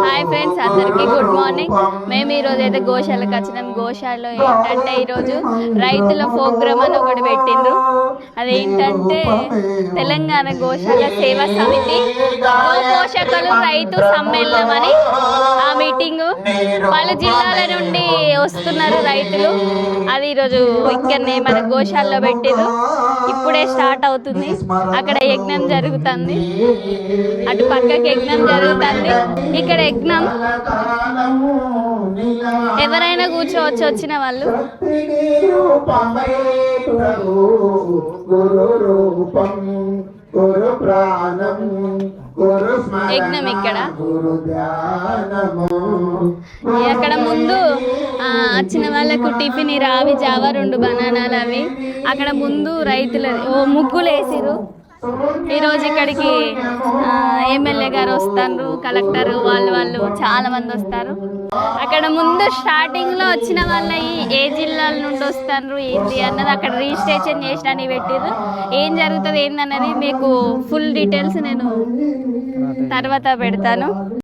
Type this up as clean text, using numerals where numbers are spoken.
Hi friends, అందరికీ good morning. మేము ఈరోజు అయితే గోశాలకు వచ్చినాం. గోశాలలో ఏంటంటే ఈరోజు రైతుల ప్రోగ్రామ్ అని ఒకటి పెట్టిండ్రు. అదేంటంటే తెలంగాణ గోశాల సేవా సమితి పోషకులు రైతు సమ్మేళనం అని ఆ మీటింగు పలు జిల్లాల నుండి వస్తున్నారు రైతులు. అది ఈరోజు ఇక్కడనే మన గోశాలలో పెట్టిండ్రు. ఇప్పుడే స్టార్ట్ అవుతుంది. అక్కడ యజ్ఞం జరుగుతుంది, అటు పక్కకి యజ్ఞం జరుగుతుంది, ఇక్కడ యజ్ఞం. ఎవరైనా కూర్చోవచ్చు వచ్చిన వాళ్ళు. యజ్ఞం ఇక్కడ అక్కడ ముందు వచ్చిన వాళ్ళకు టిఫిన్ రావి జావా 2 బనానాలు అవి అక్కడ ముందు రైతులు ముగ్గులు వేసిరు. ఈరోజు ఇక్కడికి ఎమ్మెల్యే గారు వస్తారు, కలెక్టర్ వాళ్ళు చాలా మంది వస్తారు. అక్కడ ముందు స్టార్టింగ్ లో వచ్చిన వాళ్ళ ఏ జిల్లాల నుండి వస్తారు ఏంటి అన్నది అక్కడ రిజిస్ట్రేషన్ చేసినని పెట్టిర్రు. ఏం జరుగుతుంది ఏందన్నది మీకు ఫుల్ డీటెయిల్స్ నేను తర్వాత పెడతాను.